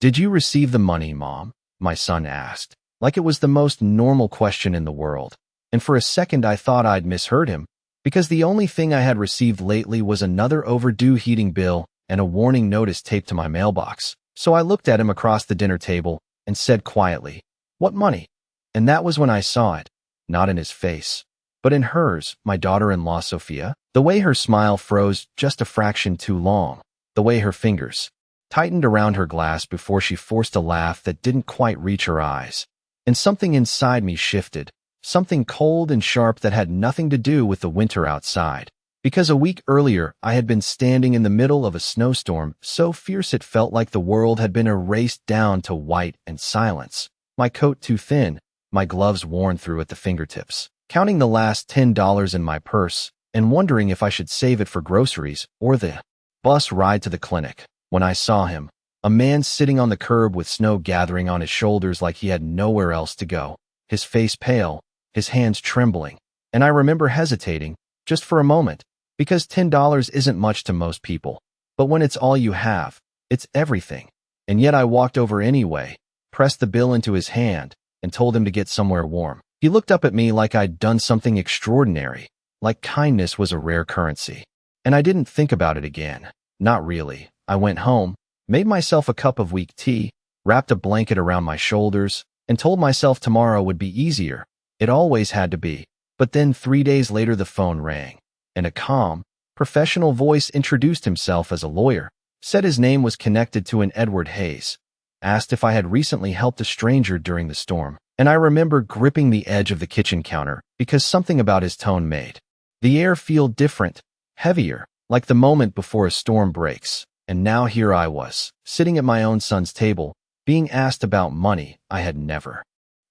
"Did you receive the money, Mom?" my son asked, like it was the most normal question in the world. And for a second I thought I'd misheard him, because the only thing I had received lately was another overdue heating bill and a warning notice taped to my mailbox. So I looked at him across the dinner table and said quietly, "What money?" And that was when I saw it, not in his face, but in hers, my daughter-in-law Sophia. The way her smile froze just a fraction too long, the way her fingers tightened around her glass before she forced a laugh that didn't quite reach her eyes. And something inside me shifted, something cold and sharp that had nothing to do with the winter outside. Because a week earlier, I had been standing in the middle of a snowstorm so fierce it felt like the world had been erased down to white and silence. My coat too thin, my gloves worn through at the fingertips, counting the last $10 in my purse and wondering if I should save it for groceries or the bus ride to the clinic. When I saw him, a man sitting on the curb with snow gathering on his shoulders like he had nowhere else to go, his face pale, his hands trembling, and I remember hesitating, just for a moment, because $10 isn't much to most people. But when it's all you have, it's everything. And yet I walked over anyway, pressed the bill into his hand, and told him to get somewhere warm. He looked up at me like I'd done something extraordinary, like kindness was a rare currency. And I didn't think about it again. Not really. I went home, made myself a cup of weak tea, wrapped a blanket around my shoulders, and told myself tomorrow would be easier. It always had to be. But then 3 days later the phone rang, and a calm, professional voice introduced himself as a lawyer, said his name was connected to an Edward Hayes, asked if I had recently helped a stranger during the storm. And I remember gripping the edge of the kitchen counter because something about his tone made the air feel different, heavier, like the moment before a storm breaks. And now here I was, sitting at my own son's table, being asked about money I had never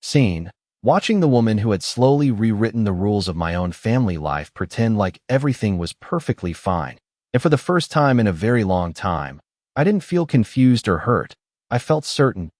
seen, watching the woman who had slowly rewritten the rules of my own family life pretend like everything was perfectly fine. And for the first time in a very long time, I didn't feel confused or hurt. I felt certain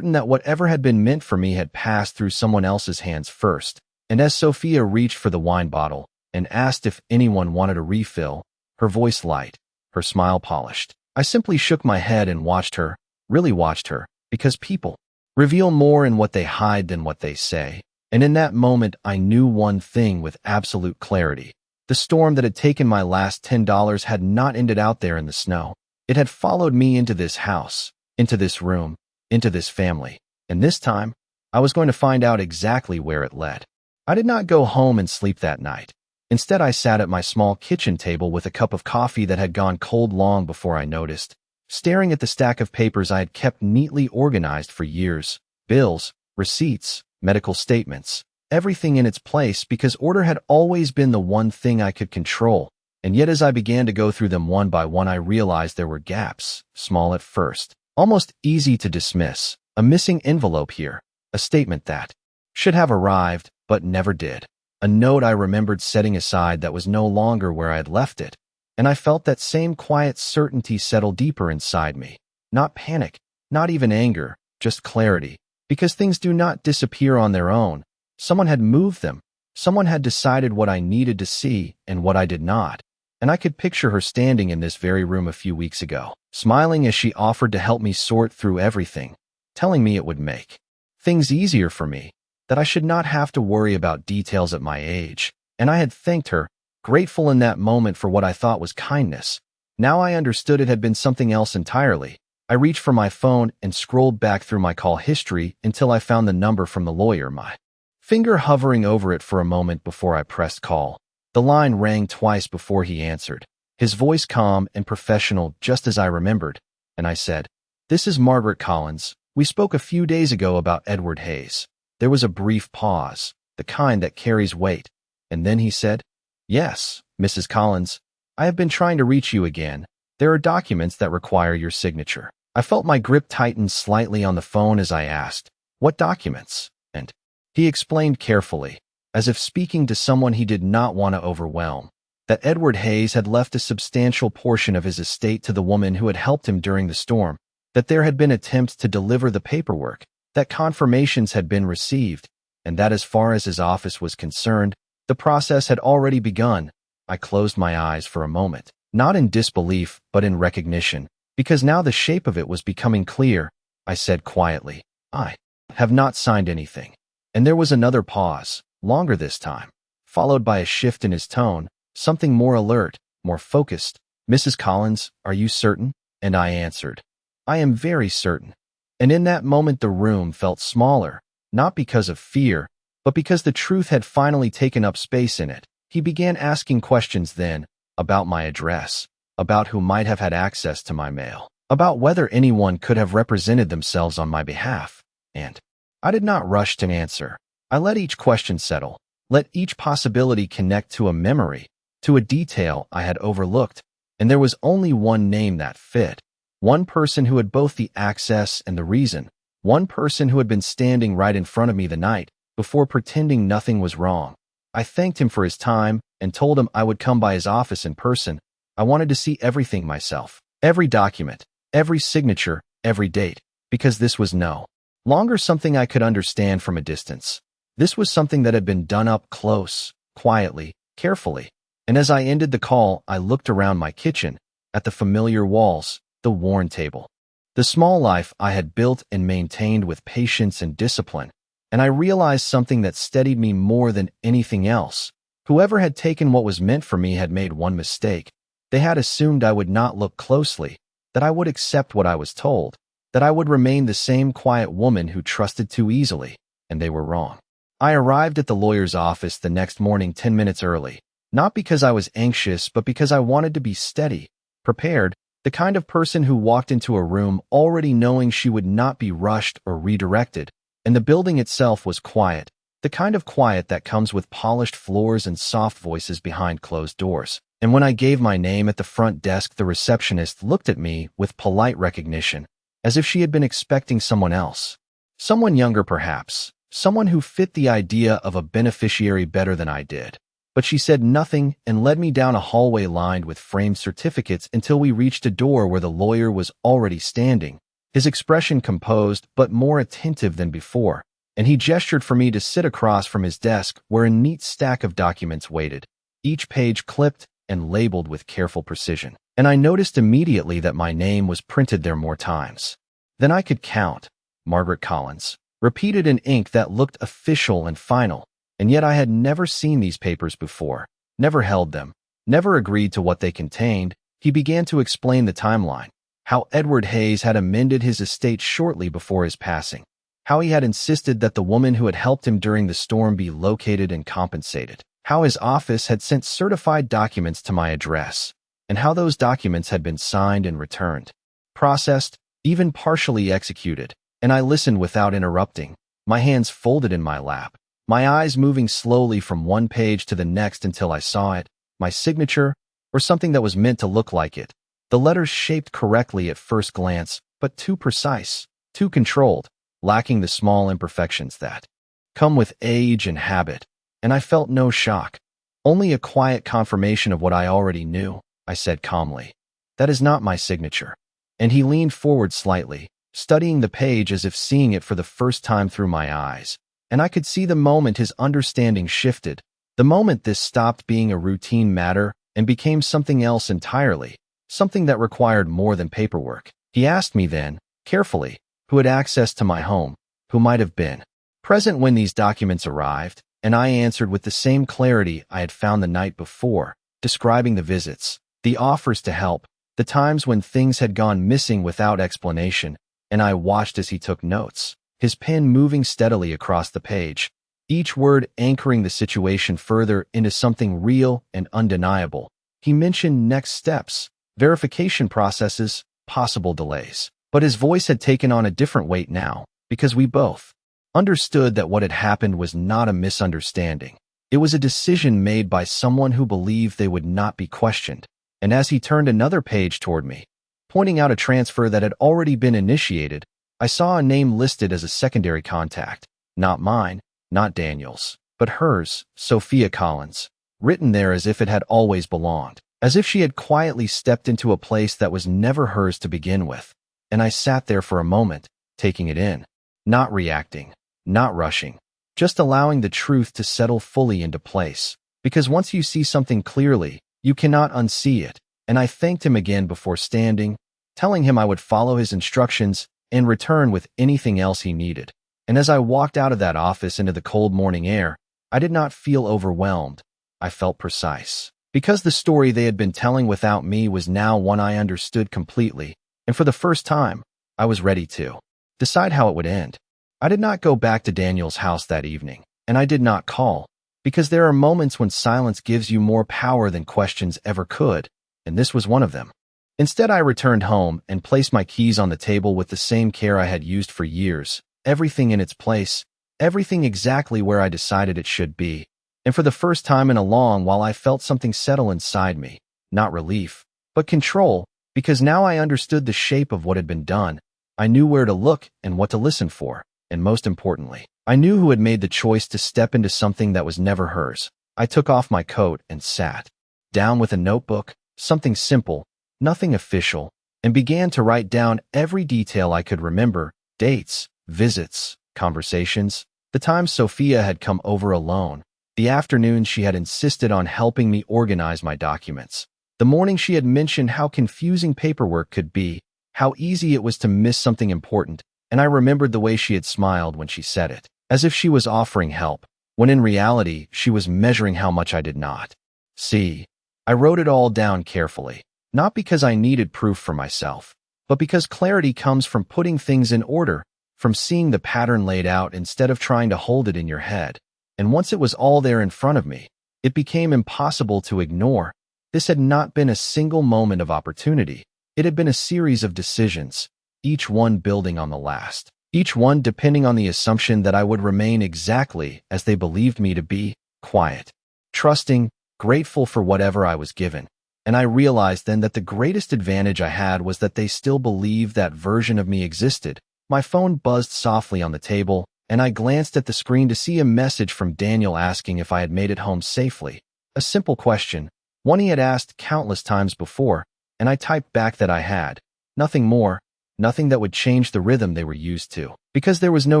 that whatever had been meant for me had passed through someone else's hands first. And as Sophia reached for the wine bottle and asked if anyone wanted a refill, her voice light, her smile polished, I simply shook my head and watched her, really watched her, because people reveal more in what they hide than what they say. And in that moment, I knew one thing with absolute clarity. The storm that had taken my last $10 had not ended out there in the snow. It had followed me into this house, into this room, into this family. And this time, I was going to find out exactly where it led. I did not go home and sleep that night. Instead, I sat at my small kitchen table with a cup of coffee that had gone cold long before I noticed, staring at the stack of papers I had kept neatly organized for years, bills, receipts, medical statements, everything in its place because order had always been the one thing I could control. And yet as I began to go through them one by one, I realized there were gaps, small at first, almost easy to dismiss, a missing envelope here, a statement that should have arrived but never did. A note I remembered setting aside that was no longer where I had left it, and I felt that same quiet certainty settle deeper inside me. Not panic, not even anger, just clarity, because things do not disappear on their own. Someone had moved them. Someone had decided what I needed to see and what I did not. And I could picture her standing in this very room a few weeks ago, smiling as she offered to help me sort through everything, telling me it would make things easier for me, that I should not have to worry about details at my age. And I had thanked her, grateful in that moment for what I thought was kindness. Now I understood it had been something else entirely. I reached for my phone and scrolled back through my call history until I found the number from the lawyer, my finger hovering over it for a moment before I pressed call. The line rang twice before he answered, his voice calm and professional just as I remembered, and I said, "This is Margaret Collins. We spoke a few days ago about Edward Hayes." There was a brief pause, the kind that carries weight, and then he said, "Yes, Mrs. Collins, I have been trying to reach you again. There are documents that require your signature." I felt my grip tighten slightly on the phone as I asked, "What documents?" And he explained carefully, as if speaking to someone he did not want to overwhelm, that Edward Hayes had left a substantial portion of his estate to the woman who had helped him during the storm, that there had been attempts to deliver the paperwork, that confirmations had been received, and that as far as his office was concerned, the process had already begun. I closed my eyes for a moment, not in disbelief, but in recognition, because now the shape of it was becoming clear. I said quietly. I have not signed anything. And there was another pause, longer this time, followed by a shift in his tone, something more alert, more focused. Mrs. Collins, are you certain? And I answered, I am very certain. And in that moment the room felt smaller, not because of fear, but because the truth had finally taken up space in it. He began asking questions then, about my address, about who might have had access to my mail, about whether anyone could have represented themselves on my behalf. And I did not rush to answer. I let each question settle, let each possibility connect to a memory, to a detail I had overlooked, and there was only one name that fit. One person who had both the access and the reason. One person who had been standing right in front of me the night before, pretending nothing was wrong. I thanked him for his time and told him I would come by his office in person. I wanted to see everything myself. Every document, every signature, every date. Because this was no longer something I could understand from a distance. This was something that had been done up close, quietly, carefully. And as I ended the call, I looked around my kitchen, at the familiar walls, the worn table, the small life I had built and maintained with patience and discipline, and I realized something that steadied me more than anything else. Whoever had taken what was meant for me had made one mistake. They had assumed I would not look closely, that I would accept what I was told, that I would remain the same quiet woman who trusted too easily, and they were wrong. I arrived at the lawyer's office the next morning 10 minutes early, not because I was anxious, but because I wanted to be steady, prepared, the kind of person who walked into a room already knowing she would not be rushed or redirected, and the building itself was quiet, the kind of quiet that comes with polished floors and soft voices behind closed doors. And when I gave my name at the front desk, the receptionist looked at me with polite recognition, as if she had been expecting someone else. Someone younger perhaps, someone who fit the idea of a beneficiary better than I did. But she said nothing and led me down a hallway lined with framed certificates until we reached a door where the lawyer was already standing, his expression composed but more attentive than before, and he gestured for me to sit across from his desk where a neat stack of documents waited, each page clipped and labeled with careful precision. And I noticed immediately that my name was printed there more times than I could count. Margaret Collins, repeated in ink that looked official and final. And yet I had never seen these papers before, never held them, never agreed to what they contained. He began to explain the timeline, how Edward Hayes had amended his estate shortly before his passing, how he had insisted that the woman who had helped him during the storm be located and compensated, how his office had sent certified documents to my address, and how those documents had been signed and returned, processed, even partially executed. And I listened without interrupting, my hands folded in my lap, my eyes moving slowly from one page to the next until I saw it, my signature, or something that was meant to look like it. The letters shaped correctly at first glance, but too precise, too controlled, lacking the small imperfections that come with age and habit. And I felt no shock, only a quiet confirmation of what I already knew. I said calmly, "That is not my signature." And he leaned forward slightly, studying the page as if seeing it for the first time through my eyes. And I could see the moment his understanding shifted, the moment this stopped being a routine matter and became something else entirely, something that required more than paperwork. He asked me then, carefully, who had access to my home, who might have been present when these documents arrived, and I answered with the same clarity I had found the night before, describing the visits, the offers to help, the times when things had gone missing without explanation, and I watched as he took notes, his pen moving steadily across the page, each word anchoring the situation further into something real and undeniable. He mentioned next steps, verification processes, possible delays. But his voice had taken on a different weight now, because we both understood that what had happened was not a misunderstanding. It was a decision made by someone who believed they would not be questioned. And as he turned another page toward me, pointing out a transfer that had already been initiated, I saw a name listed as a secondary contact, not mine, not Daniel's, but hers, Sophia Collins, written there as if it had always belonged, as if she had quietly stepped into a place that was never hers to begin with. And I sat there for a moment, taking it in, not reacting, not rushing, just allowing the truth to settle fully into place. Because once you see something clearly, you cannot unsee it. And I thanked him again before standing, telling him I would follow his instructions in return with anything else he needed. And as I walked out of that office into the cold morning air, I did not feel overwhelmed. I felt precise. Because the story they had been telling without me was now one I understood completely, and for the first time, I was ready to decide how it would end. I did not go back to Daniel's house that evening, and I did not call, because there are moments when silence gives you more power than questions ever could, and this was one of them. Instead, I returned home and placed my keys on the table with the same care I had used for years, everything in its place, everything exactly where I decided it should be. And for the first time in a long while, I felt something settle inside me, not relief, but control, because now I understood the shape of what had been done. I knew where to look and what to listen for, and most importantly, I knew who had made the choice to step into something that was never hers. I took off my coat and sat down with a notebook, something simple, nothing official, and began to write down every detail I could remember: dates, visits, conversations, the times Sophia had come over alone, the afternoons she had insisted on helping me organize my documents, the morning she had mentioned how confusing paperwork could be, how easy it was to miss something important, and I remembered the way she had smiled when she said it, as if she was offering help, when in reality she was measuring how much I did not see. I wrote it all down carefully, not because I needed proof for myself, but because clarity comes from putting things in order, from seeing the pattern laid out instead of trying to hold it in your head. And once it was all there in front of me, it became impossible to ignore. This had not been a single moment of opportunity. It had been a series of decisions, each one building on the last, each one depending on the assumption that I would remain exactly as they believed me to be: quiet, trusting, grateful for whatever I was given. And I realized then that the greatest advantage I had was that they still believed that version of me existed. My phone buzzed softly on the table, and I glanced at the screen to see a message from Daniel asking if I had made it home safely. A simple question, one he had asked countless times before, and I typed back that I had. Nothing more, nothing that would change the rhythm they were used to, because there was no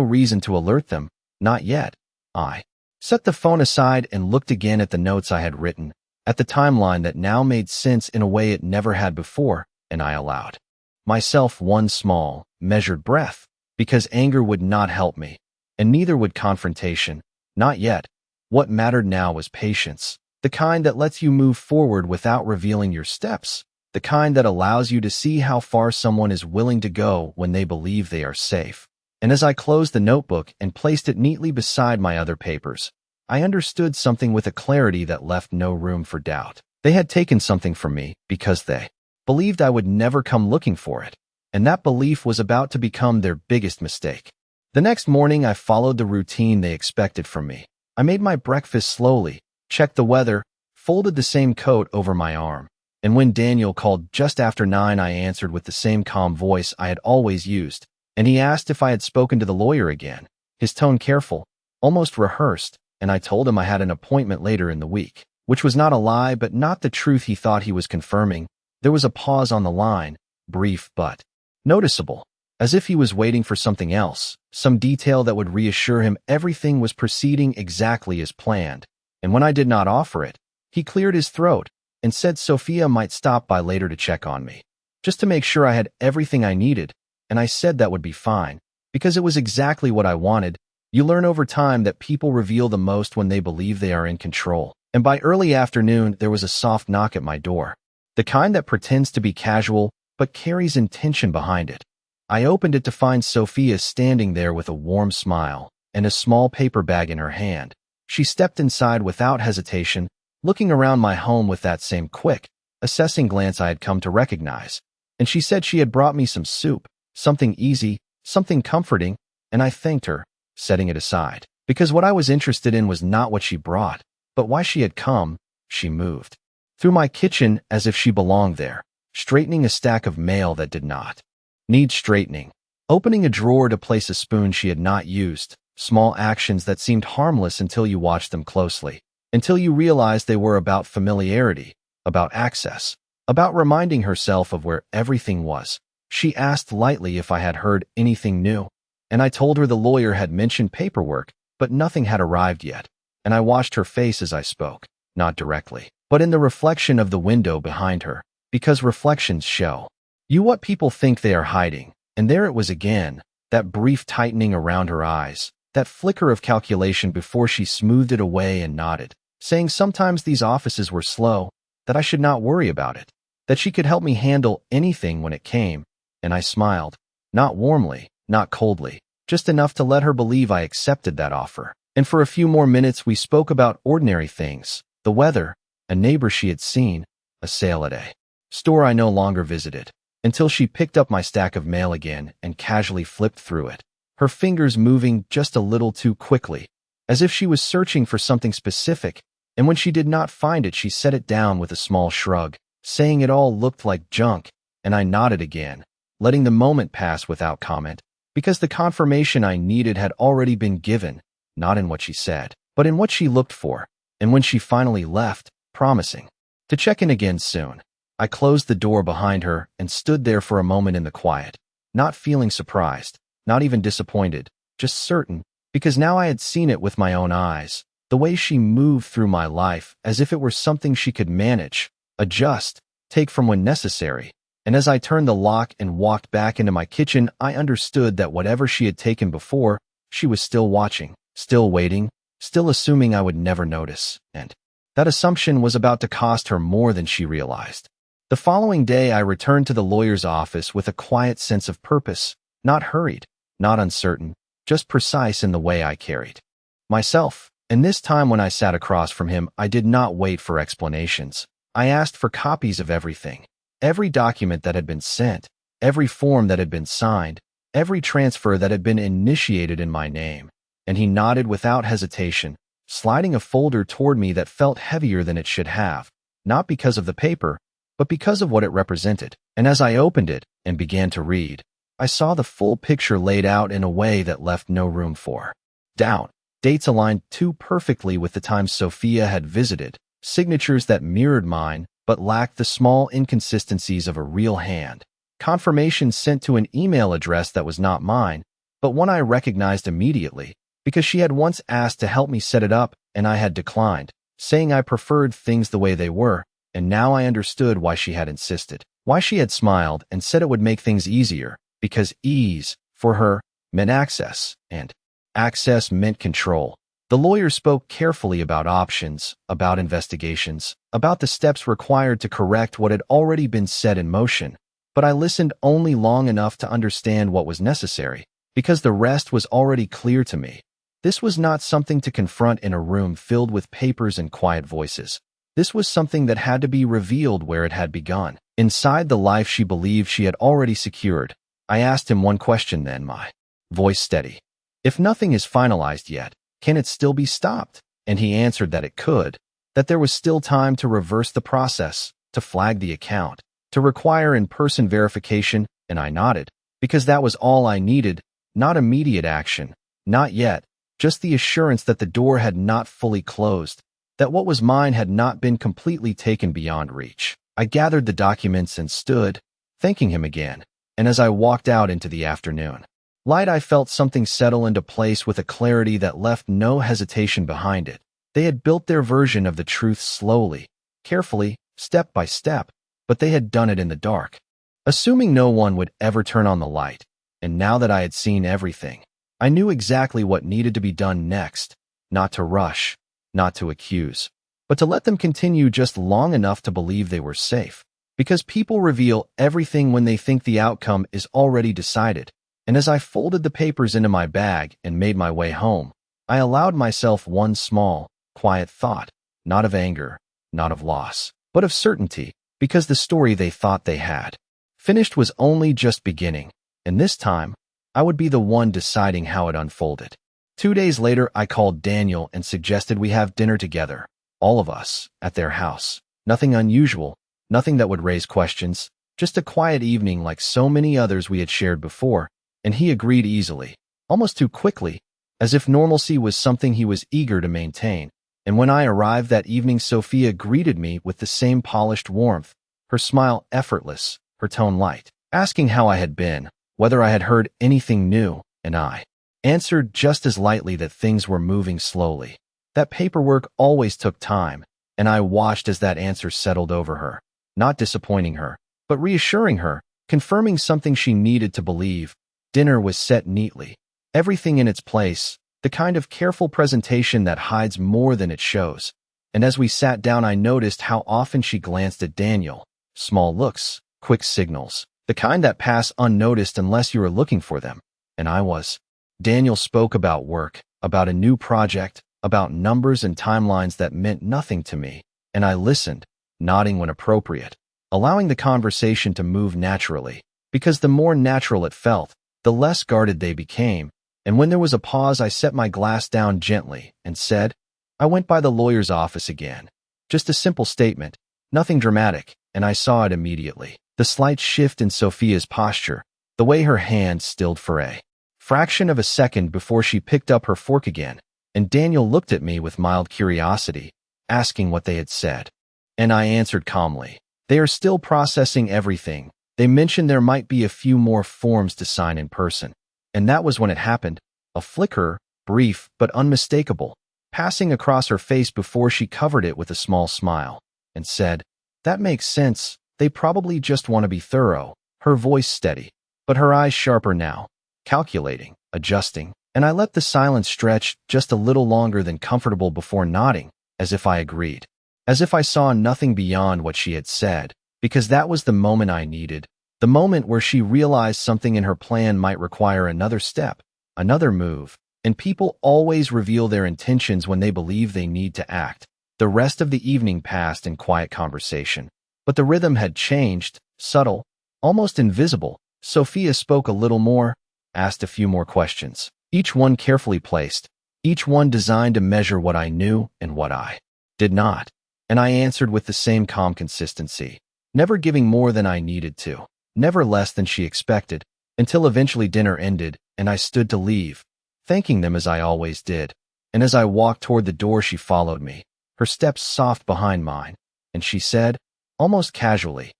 reason to alert them, not yet. I set the phone aside and looked again at the notes I had written, at the timeline that now made sense in a way it never had before, and I allowed myself one small, measured breath, because anger would not help me, and neither would confrontation, not yet. What mattered now was patience, the kind that lets you move forward without revealing your steps, the kind that allows you to see how far someone is willing to go when they believe they are safe. And as I closed the notebook and placed it neatly beside my other papers, I understood something with a clarity that left no room for doubt. They had taken something from me because they believed I would never come looking for it, and that belief was about to become their biggest mistake. The next morning, I followed the routine they expected from me. I made my breakfast slowly, checked the weather, folded the same coat over my arm, and when Daniel called just after 9, I answered with the same calm voice I had always used, and he asked if I had spoken to the lawyer again, his tone careful, almost rehearsed, and I told him I had an appointment later in the week, which was not a lie but not the truth he thought he was confirming. There was a pause on the line, brief but noticeable, as if he was waiting for something else, some detail that would reassure him everything was proceeding exactly as planned. And when I did not offer it, he cleared his throat and said Sophia might stop by later to check on me, just to make sure I had everything I needed, and I said that would be fine, because it was exactly what I wanted. You learn over time that people reveal the most when they believe they are in control. And by early afternoon, there was a soft knock at my door, the kind that pretends to be casual but carries intention behind it. I opened it to find Sophia standing there with a warm smile and a small paper bag in her hand. She stepped inside without hesitation, looking around my home with that same quick, assessing glance I had come to recognize. And she said she had brought me some soup, something easy, something comforting, and I thanked her, setting it aside, because what I was interested in was not what she brought, but why she had come. She moved through my kitchen as if she belonged there, straightening a stack of mail that did not need straightening, opening a drawer to place a spoon she had not used, small actions that seemed harmless until you watched them closely, until you realized they were about familiarity, about access, about reminding herself of where everything was. She asked lightly if I had heard anything new, and I told her the lawyer had mentioned paperwork, but nothing had arrived yet, and I watched her face as I spoke, not directly, but in the reflection of the window behind her, because reflections show you what people think they are hiding. And there it was again, that brief tightening around her eyes, that flicker of calculation before she smoothed it away and nodded, saying sometimes these offices were slow, that I should not worry about it, that she could help me handle anything when it came. And I smiled, not warmly, not coldly, just enough to let her believe I accepted that offer. And for a few more minutes we spoke about ordinary things, the weather, a neighbor she had seen, a sale at a store I no longer visited, until she picked up my stack of mail again and casually flipped through it, her fingers moving just a little too quickly, as if she was searching for something specific, and when she did not find it she set it down with a small shrug, saying it all looked like junk, and I nodded again, letting the moment pass without comment, because the confirmation I needed had already been given, not in what she said, but in what she looked for. And when she finally left, promising to check in again soon, I closed the door behind her and stood there for a moment in the quiet, not feeling surprised, not even disappointed, just certain, because now I had seen it with my own eyes, the way she moved through my life as if it were something she could manage, adjust, take from when necessary. And as I turned the lock and walked back into my kitchen, I understood that whatever she had taken before, she was still watching, still waiting, still assuming I would never notice, and that assumption was about to cost her more than she realized. The following day I returned to the lawyer's office with a quiet sense of purpose, not hurried, not uncertain, just precise in the way I carried myself. And this time when I sat across from him, I did not wait for explanations. I asked for copies of everything, every document that had been sent, every form that had been signed, every transfer that had been initiated in my name. And he nodded without hesitation, sliding a folder toward me that felt heavier than it should have, not because of the paper, but because of what it represented. And as I opened it and began to read, I saw the full picture laid out in a way that left no room for doubt. Dates aligned too perfectly with the times Sophia had visited, signatures that mirrored mine but lacked the small inconsistencies of a real hand, confirmation sent to an email address that was not mine, but one I recognized immediately, because she had once asked to help me set it up and I had declined, saying I preferred things the way they were, and now I understood why she had insisted, why she had smiled and said it would make things easier, because ease, for her, meant access, and access meant control. The lawyer spoke carefully about options, about investigations, about the steps required to correct what had already been set in motion, but I listened only long enough to understand what was necessary, because the rest was already clear to me. This was not something to confront in a room filled with papers and quiet voices. This was something that had to be revealed where it had begun, inside the life she believed she had already secured. I asked him one question then, my voice steady. If nothing is finalized yet, can it still be stopped? And he answered that it could, that there was still time to reverse the process, to flag the account, to require in-person verification, and I nodded, because that was all I needed, not immediate action, not yet, just the assurance that the door had not fully closed, that what was mine had not been completely taken beyond reach. I gathered the documents and stood, thanking him again, and as I walked out into the afternoon light, I felt something settle into place with a clarity that left no hesitation behind it. They had built their version of the truth slowly, carefully, step by step, but they had done it in the dark, assuming no one would ever turn on the light. And now that I had seen everything, I knew exactly what needed to be done next, not to rush, not to accuse, but to let them continue just long enough to believe they were safe. Because people reveal everything when they think the outcome is already decided. And as I folded the papers into my bag and made my way home, I allowed myself one small, quiet thought, not of anger, not of loss, but of certainty, because the story they thought they had finished was only just beginning, and this time, I would be the one deciding how it unfolded. 2 days later, I called Daniel and suggested we have dinner together, all of us, at their house. Nothing unusual, nothing that would raise questions, just a quiet evening like so many others we had shared before, and he agreed easily, almost too quickly, as if normalcy was something he was eager to maintain. And when I arrived that evening, Sophia greeted me with the same polished warmth, her smile effortless, her tone light, asking how I had been, whether I had heard anything new, and I answered just as lightly that things were moving slowly. That paperwork always took time, and I watched as that answer settled over her, not disappointing her, but reassuring her, confirming something she needed to believe. Dinner was set neatly, everything in its place, the kind of careful presentation that hides more than it shows. And as we sat down, I noticed how often she glanced at Daniel. Small looks, quick signals, the kind that pass unnoticed unless you are looking for them. And I was. Daniel spoke about work, about a new project, about numbers and timelines that meant nothing to me. And I listened, nodding when appropriate, allowing the conversation to move naturally, because the more natural it felt, the less guarded they became. And when there was a pause, I set my glass down gently and said, I went by the lawyer's office again. Just a simple statement, nothing dramatic, and I saw it immediately. The slight shift in Sophia's posture, the way her hand stilled for a fraction of a second before she picked up her fork again, and Daniel looked at me with mild curiosity, asking what they had said. And I answered calmly, they are still processing everything. They mentioned there might be a few more forms to sign in person. And that was when it happened, a flicker, brief but unmistakable, passing across her face before she covered it with a small smile, and said, that makes sense, they probably just want to be thorough, her voice steady, but her eyes sharper now, calculating, adjusting, and I let the silence stretch just a little longer than comfortable before nodding, as if I agreed, as if I saw nothing beyond what she had said, because that was the moment I needed, the moment where she realized something in her plan might require another step, another move, and people always reveal their intentions when they believe they need to act. The rest of the evening passed in quiet conversation, but the rhythm had changed, subtle, almost invisible. Sophia spoke a little more, asked a few more questions, each one carefully placed, each one designed to measure what I knew and what I did not, and I answered with the same calm consistency, never giving more than I needed to, never less than she expected, until eventually dinner ended and I stood to leave, thanking them as I always did. And as I walked toward the door, she followed me, her steps soft behind mine, and she said, almost casually,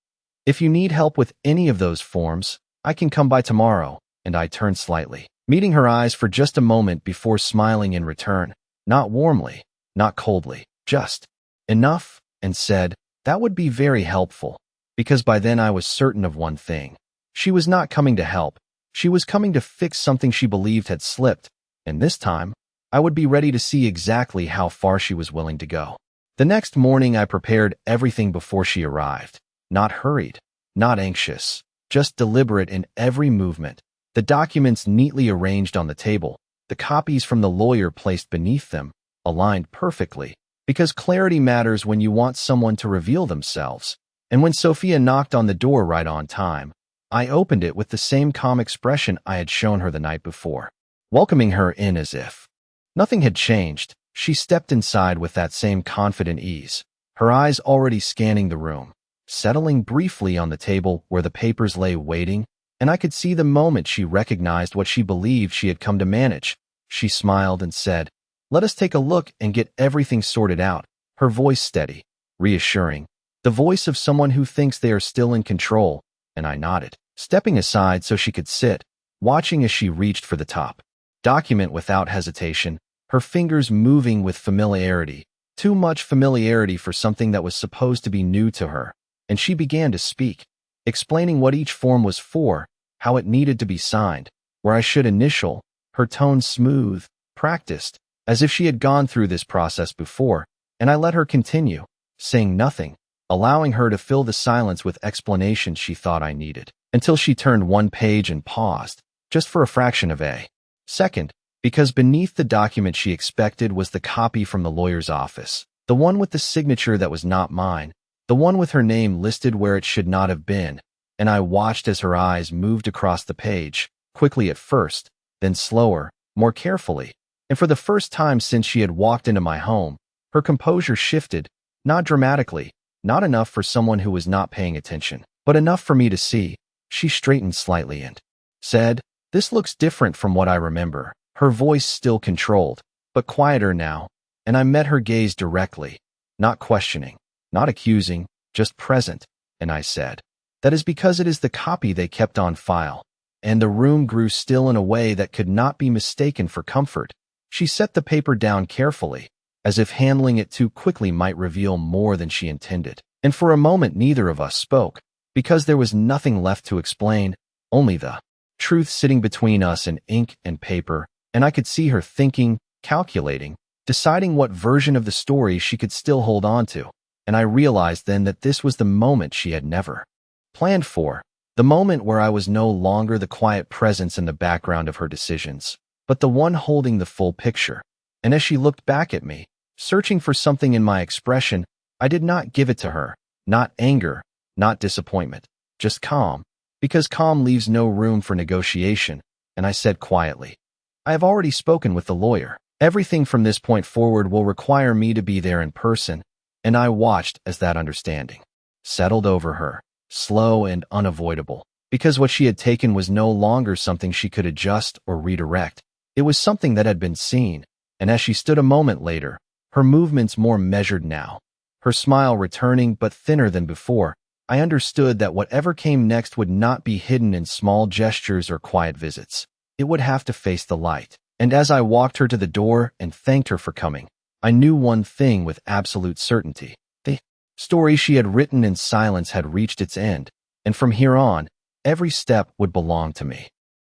if you need help with any of those forms, I can come by tomorrow. And I turned slightly, meeting her eyes for just a moment before smiling in return, not warmly, not coldly, just enough, and said, that would be very helpful, because by then I was certain of one thing. She was not coming to help. She was coming to fix something she believed had slipped, and this time, I would be ready to see exactly how far she was willing to go. The next morning, I prepared everything before she arrived. Not hurried, not anxious, just deliberate in every movement. The documents neatly arranged on the table, the copies from the lawyer placed beneath them, aligned perfectly, because clarity matters when you want someone to reveal themselves. And when Sophia knocked on the door right on time, I opened it with the same calm expression I had shown her the night before, welcoming her in as if nothing had changed. She stepped inside with that same confident ease, her eyes already scanning the room, settling briefly on the table where the papers lay waiting, and I could see the moment she recognized what she believed she had come to manage. She smiled and said, let us take a look and get everything sorted out, her voice steady, reassuring, the voice of someone who thinks they are still in control, and I nodded, stepping aside so she could sit, watching as she reached for the top document without hesitation, her fingers moving with familiarity, too much familiarity for something that was supposed to be new to her, and she began to speak, explaining what each form was for, how it needed to be signed, where I should initial, her tone smooth, practiced, as if she had gone through this process before, and I let her continue, saying nothing, allowing her to fill the silence with explanations she thought I needed, until she turned one page and paused, just for a fraction of a second, because beneath the document she expected was the copy from the lawyer's office, the one with the signature that was not mine, the one with her name listed where it should not have been, and I watched as her eyes moved across the page, quickly at first, then slower, more carefully, and for the first time since she had walked into my home, her composure shifted, not dramatically, not enough for someone who was not paying attention, but enough for me to see. She straightened slightly and said, this looks different from what I remember, her voice still controlled, but quieter now, and I met her gaze directly, not questioning, not accusing, just present, and I said, that is because it is the copy they kept on file, and the room grew still in a way that could not be mistaken for comfort. She set the paper down carefully, as if handling it too quickly might reveal more than she intended, and for a moment neither of us spoke, because there was nothing left to explain, only the truth sitting between us and ink and paper, and I could see her thinking, calculating, deciding what version of the story she could still hold on to. And I realized then that this was the moment she had never planned for, the moment where I was no longer the quiet presence in the background of her decisions, but the one holding the full picture. And as she looked back at me, searching for something in my expression, I did not give it to her, not anger, not disappointment, just calm, because calm leaves no room for negotiation, and I said quietly, I have already spoken with the lawyer. Everything from this point forward will require me to be there in person, and I watched as that understanding settled over her, slow and unavoidable, because what she had taken was no longer something she could adjust or redirect. It was something that had been seen, and as she stood a moment later, her movements more measured now, her smile returning but thinner than before, I understood that whatever came next would not be hidden in small gestures or quiet visits. It would have to face the light. And as I walked her to the door and thanked her for coming, I knew one thing with absolute certainty. The story she had written in silence had reached its end, and from here on, every step would belong to me.